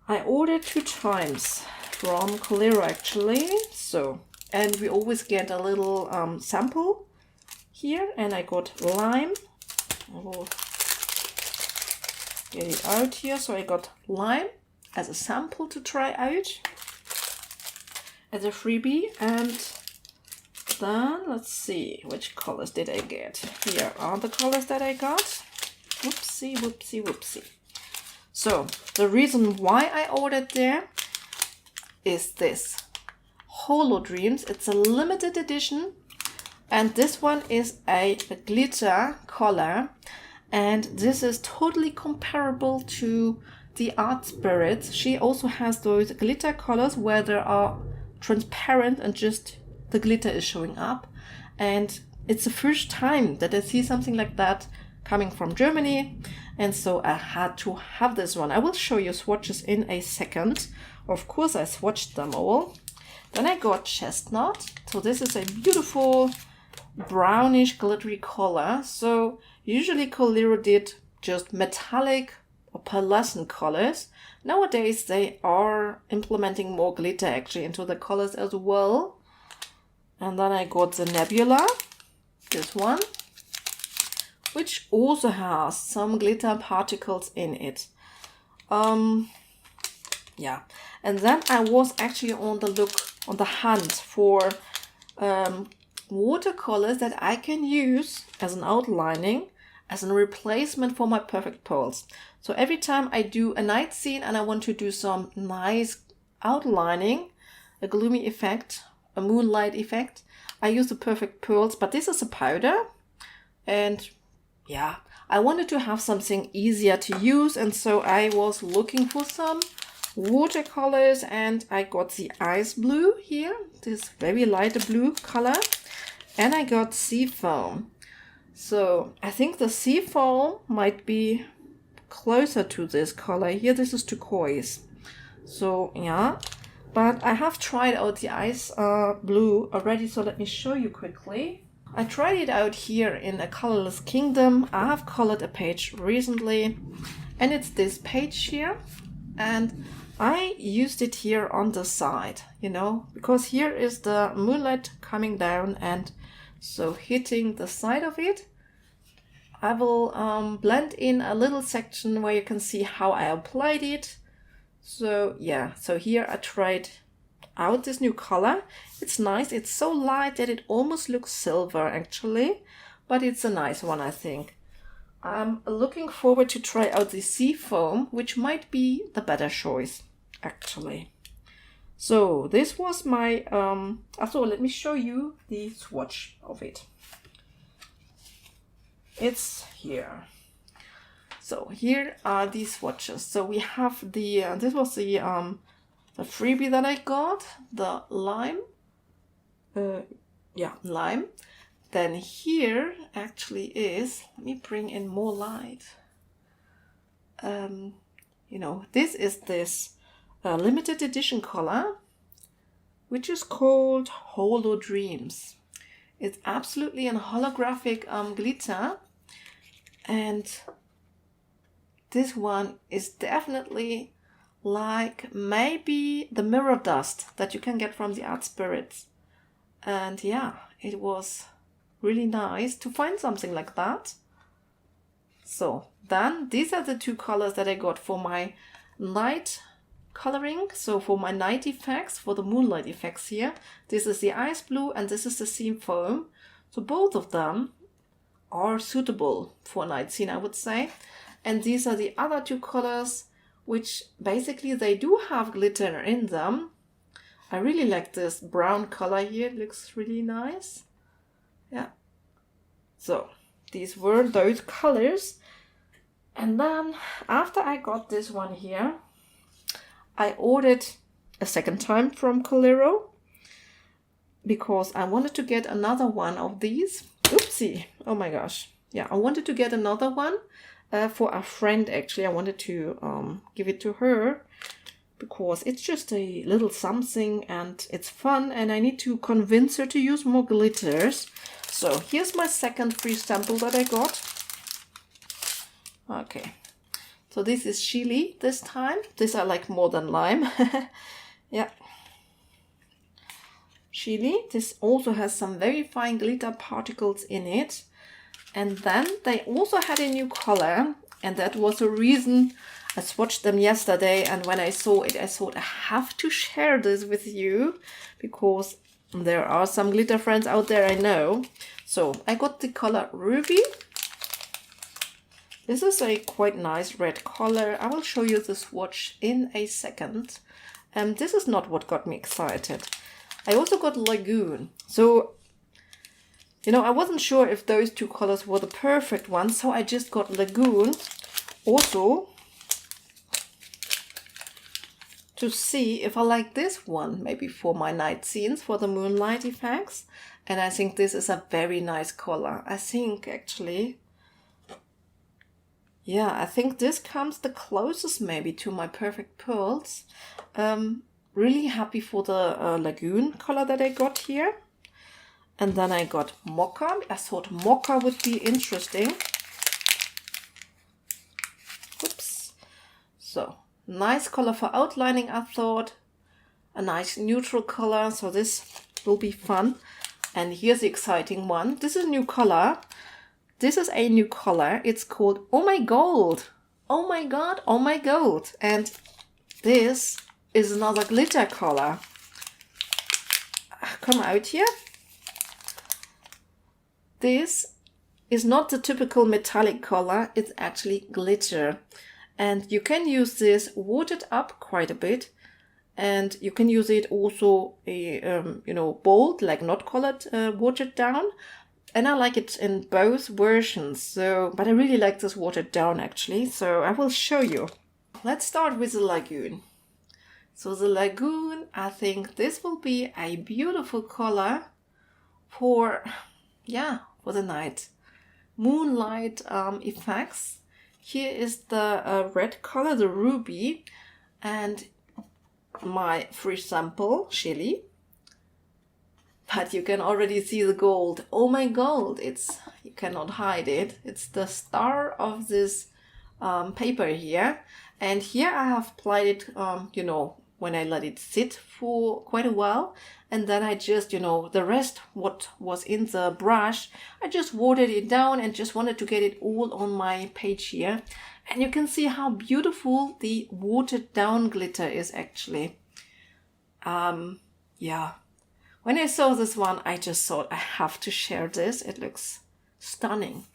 I ordered 2 times from Coliro actually. So, and we always get a little sample here, and I got lime. I will get it out here. So I got lime as a sample to try out as a freebie. And then let's see, which colors did I get? Here are the colors that I got. Whoopsie, whoopsie, whoopsie. So the reason why I ordered there is this Holo Dreams. It's a limited edition, and this one is a glitter color, and this is totally comparable to the Art Spirits. She also has those glitter colors where they are transparent and just the glitter is showing up. And it's the first time that I see something like that coming from Germany, and so I had to have this one. I will show you swatches in a second. Of course I swatched them all. Then I got Chestnut. So this is a beautiful brownish glittery color. So usually Coliro did just metallic or pearlescent colors. Nowadays they are implementing more glitter actually into the colors as well. And then I got the Nebula, this one, which also has some glitter particles in it. Yeah, and then I was actually on the hunt for watercolors that I can use as an outlining, as a replacement for my perfect pearls. So every time I do a night scene and I want to do some nice outlining, a gloomy effect, a moonlight effect, I use the perfect pearls, but this is a powder. And yeah, I wanted to have something easier to use, and so I was looking for some watercolors, and I got the ice blue here, this very light blue color, and I got sea foam. So I think the sea foam might be closer to this color here. This is turquoise. So yeah, but I have tried out the ice blue already, so let me show you quickly. I tried it out here in a Colorless Kingdom. I have colored a page recently, and it's this page here, and I used it here on the side, you know, because here is the moonlight coming down, and so hitting the side of it, I will blend in a little section where you can see how I applied it. So yeah, so here I tried out this new color. It's nice. It's so light that it almost looks silver actually, but it's a nice one, I think. I'm looking forward to try out the sea foam, which might be the better choice actually. So this was my so let me show you the swatch of it. It's here. So here are these swatches. So we have the this was the freebie that I got, the lime. Lime. Then here actually is, let me bring in more light. You know, this is this limited edition color, which is called Holo Dreams. It's absolutely an holographic glitter, and this one is definitely like maybe the mirror dust that you can get from the Art Spirits. And yeah, it was really nice to find something like that. So then these are the 2 colors that I got for my night coloring. So for my night effects, for the moonlight effects here, this is the ice blue and this is the sea foam. So both of them are suitable for a night scene, I would say. And these are the other two colors, which basically they do have glitter in them. I really like this brown color here. It looks really nice. Yeah. So these were those colors. And then after I got this one here, I ordered a second time from Coliro because I wanted to get another one of these. Oopsie. Oh my gosh. Yeah, I wanted to get another one for a friend actually. I wanted to give it to her because it's just a little something and it's fun and I need to convince her to use more glitters. So here's my second free sample that I got. Okay, so this is chili this time. These are like more than lime. Yeah. Chili. This also has some very fine glitter particles in it. And then they also had a new color, and that was the reason I swatched them yesterday, and when I saw it, I thought I have to share this with you because there are some glitter friends out there, I know. So I got the color Ruby. This is a quite nice red color. I will show you the swatch in a second. This is not what got me excited. I also got Lagoon. So, you know, I wasn't sure if those two colors were the perfect ones, so I just got Lagoon. Also, to see if I like this one, maybe for my night scenes, for the moonlight effects. And I think this is a very nice color. I think actually, yeah, I think this comes the closest maybe to my perfect pearls. Really happy for the Lagoon color that I got here. And then I got Mocha. I thought Mocha would be interesting. Oops. So, nice color for outlining, I thought. A nice neutral color, so this will be fun. And here's the exciting one. This is a new color. This is a new color. It's called Oh My Gold. Oh my god, Oh My Gold. And this is another glitter color. Come out here. This is not the typical metallic color, it's actually glitter. And you can use this watered up quite a bit. And you can use it also, bold, like not colored, watered down. And I like it in both versions. So, but I really like this watered down actually. So I will show you. Let's start with the Lagoon. So the Lagoon, I think this will be a beautiful color for the night. Moonlight effects. Here is the red color, the Ruby, and my free sample, Chili. But you can already see the gold. Oh my gold, you cannot hide it. It's the star of this paper here. And here I have applied it, when I let it sit for quite a while. And then I just, the rest, what was in the brush, I just watered it down and just wanted to get it all on my page here. And you can see how beautiful the watered down glitter is actually. Yeah. When I saw this one, I just thought I have to share this. It looks stunning.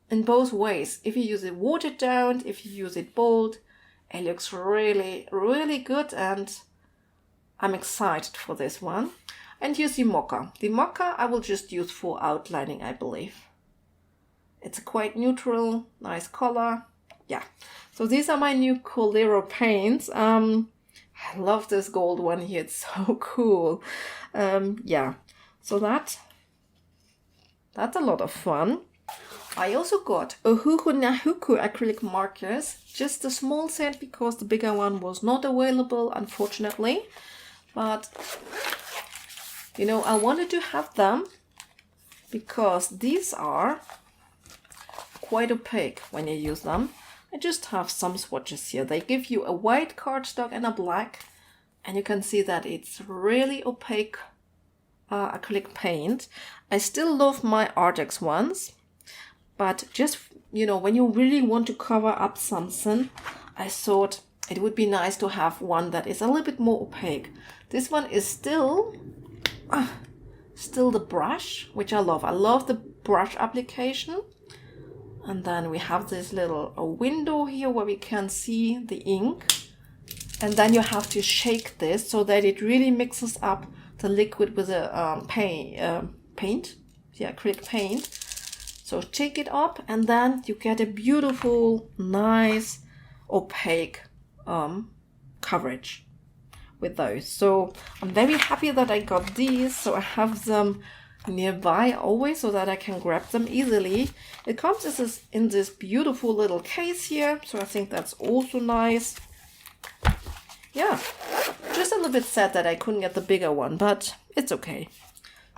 In both ways. If you use it watered down, if you use it bold, it looks really, really good, and I'm excited for this one. And here's the Mocha. The Mocha I will just use for outlining, I believe. It's a quite neutral, nice color. Yeah. So these are my new Coliro paints. I love this gold one here. It's so cool. Yeah. So that's a lot of fun. I also got a Huhu Nahuku acrylic markers, just a small set because the bigger one was not available, unfortunately. But, I wanted to have them because these are quite opaque when you use them. I just have some swatches here. They give you a white cardstock and a black, and you can see that it's really opaque acrylic paint. I still love my Artex ones. But just, when you really want to cover up something, I thought it would be nice to have one that is a little bit more opaque. This one is still the brush, which I love. I love the brush application. And then we have this little window here where we can see the ink. And then you have to shake this so that it really mixes up the liquid with the acrylic paint. So shake it up, and then you get a beautiful, nice, opaque coverage with those. So I'm very happy that I got these. So I have them nearby always so that I can grab them easily. It comes in this beautiful little case here. So I think that's also nice. Yeah, just a little bit sad that I couldn't get the bigger one, but it's okay.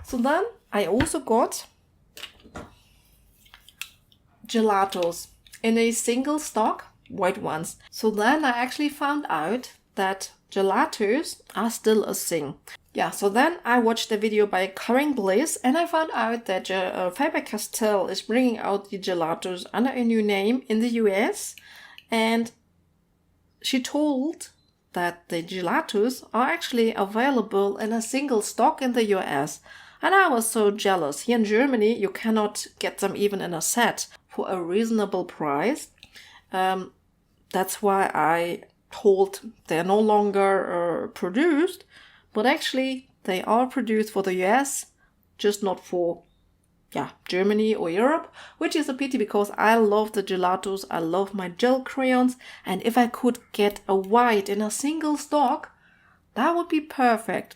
So then I also got gelatos in a single stock, white ones. So then I actually found out that gelatos are still a thing. Yeah, so then I watched a video by Corinne Bliss, and I found out that Faber-Castell is bringing out the gelatos under a new name in the US, and she told that the gelatos are actually available in a single stock in the US. And I was so jealous. Here in Germany, you cannot get them even in a set for a reasonable price. That's why I told they're no longer produced, but actually they are produced for the US, just not for Germany or Europe, which is a pity because I love the gelatos, I love my gel crayons, and if I could get a white in a single stock, that would be perfect.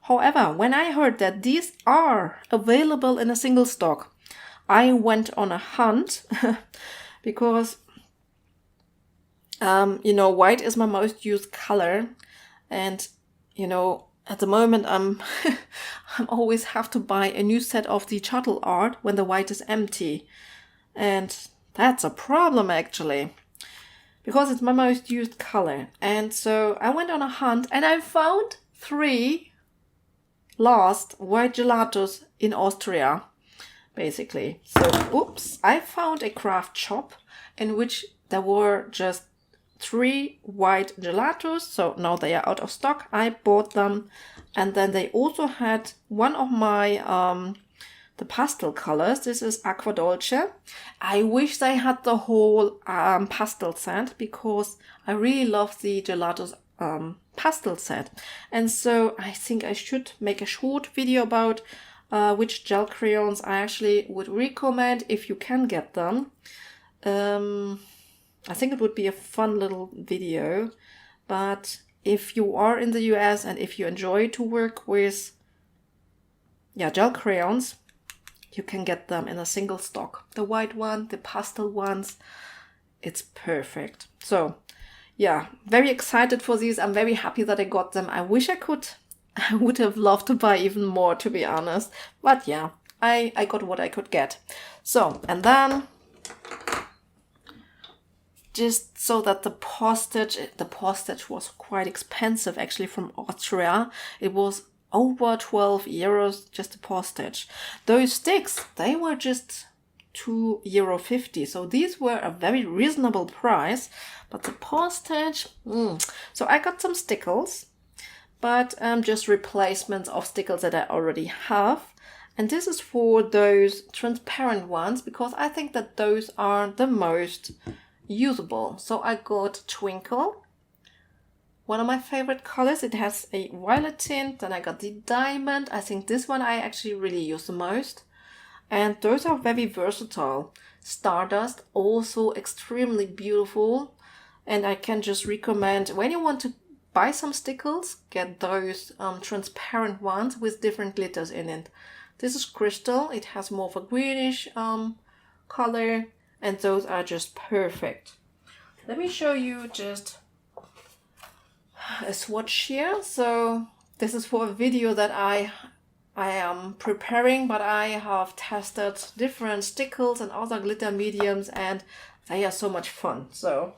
However, when I heard that these are available in a single stock, I went on a hunt because, white is my most used color, and, at the moment, I always have to buy a new set of the shuttle art when the white is empty. And that's a problem, actually, because it's my most used color. And so I went on a hunt, and I found 3 lost white gelatos in Austria, basically. So, I found a craft shop in which there were just 3 white gelatos, so now they are out of stock. I bought them, and then they also had one of my the pastel colors. This is Aqua Dolce. I wish they had the whole pastel set because I really love the gelatos pastel set, and so I think I should make a short video about which gel crayons I actually would recommend if you can get them. I think it would be a fun little video, but if you are in the US and if you enjoy to work with gel crayons, you can get them in a single stock. The white one, the pastel ones, it's perfect. So very excited for these. I'm very happy that I got them. I wish I could. I would have loved to buy even more, to be honest. But I got what I could get. So, and then just so that the postage was quite expensive actually from Austria. It was over 12 euros just the postage. Those sticks, they were just €2.50. So these were a very reasonable price, but the postage, So I got some stickles, but just replacements of stickles that I already have. And this is for those transparent ones because I think that those are the most usable. So I got Twinkle, one of my favorite colors. It has a violet tint. Then I got the Diamond. I think this one I actually really use the most. And those are very versatile. Stardust, also extremely beautiful. And I can just recommend when you want to buy some stickles, get those transparent ones with different glitters in it. This is crystal. It has more of a greenish color. And those are just perfect. Let me show you just a swatch here. So this is for a video that I am preparing, but I have tested different stickles and other glitter mediums, and they are so much fun. So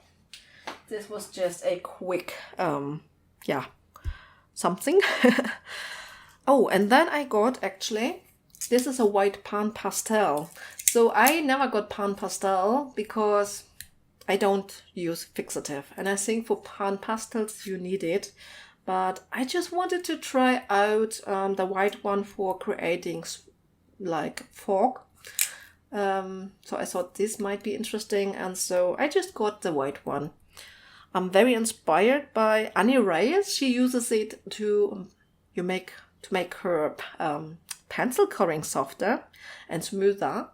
this was just a quick, something. Oh, and then I got actually, this is a white pan pastel. So I never got pan pastel because I don't use fixative. And I think for pan pastels you need it. But I just wanted to try out the white one for creating like fog. So I thought this might be interesting, and so I just got the white one. I'm very inspired by Annie Reyes. She uses it to make her pencil coloring softer and smoother.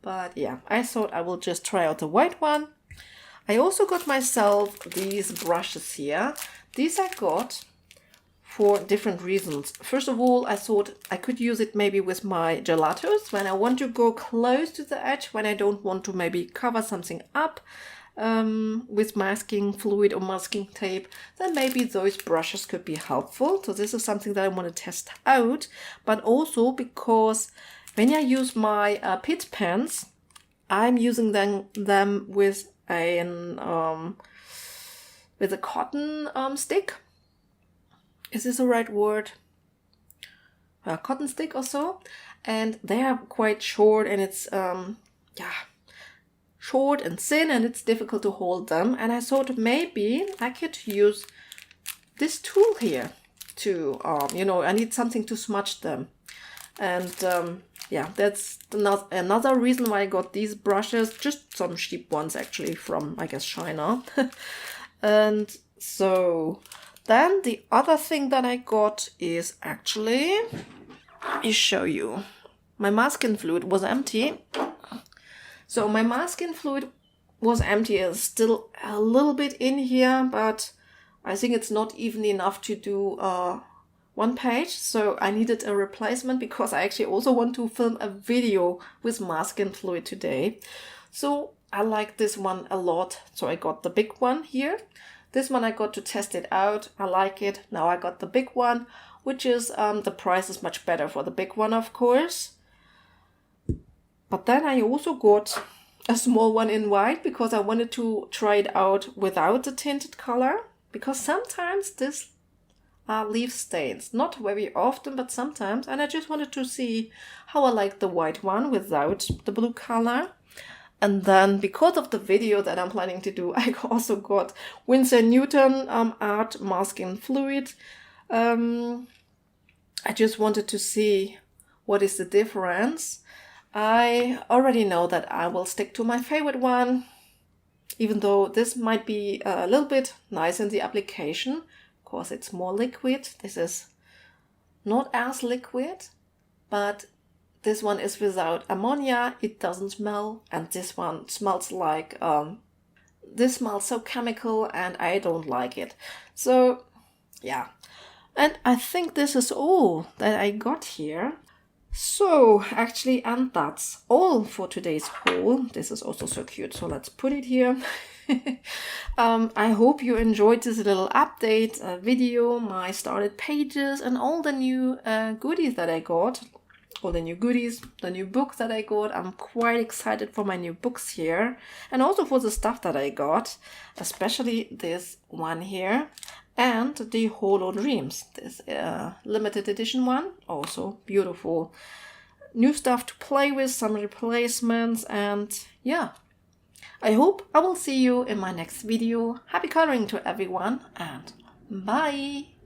But yeah, I thought I will just try out the white one. I also got myself these brushes here. These I got for different reasons. First of all, I thought I could use it maybe with my gelatos when I want to go close to the edge, when I don't want to maybe cover something up with masking fluid or masking tape, then maybe those brushes could be helpful. So this is something that I want to test out, but also because when I use my Pitt pens, I'm using them with a cotton stick. Is this the right word? A cotton stick or so, and they are quite short, and it's short and thin, and it's difficult to hold them. And I thought maybe I could use this tool here to, I need something to smudge them. And yeah, that's another reason why I got these brushes, just some cheap ones actually from, I guess, China. And so then the other thing that I got is actually, let me show you. My masking fluid was empty. So my masking fluid was empty. It's still a little bit in here, but I think it's not even enough to do one page. So I needed a replacement because I actually also want to film a video with masking fluid today. So I like this one a lot. So I got the big one here. This one I got to test it out. I like it. Now I got the big one, which is the price is much better for the big one, of course. But then I also got a small one in white because I wanted to try it out without the tinted color. Because sometimes this leaves stains. Not very often, but sometimes. And I just wanted to see how I like the white one without the blue color. And then because of the video that I'm planning to do, I also got Winsor Newton Art Masking Fluid. I just wanted to see what is the difference. I already know that I will stick to my favorite one, even though this might be a little bit nice in the application, because it's more liquid. This is not as liquid, but this one is without ammonia. It doesn't smell, and this one smells like, this smells so chemical, and I don't like it. So, yeah. And I think this is all that I got here. So, actually, and that's all for today's haul. This is also so cute, so let's put it here. I hope you enjoyed this little update video, my started pages, and all the new goodies that I got. All the new goodies, the new books that I got. I'm quite excited for my new books here. And also for the stuff that I got, especially this one here. And the Holo Dreams, this limited edition one, also beautiful. New stuff to play with, some replacements, and yeah. I hope I will see you in my next video. Happy coloring to everyone, and bye!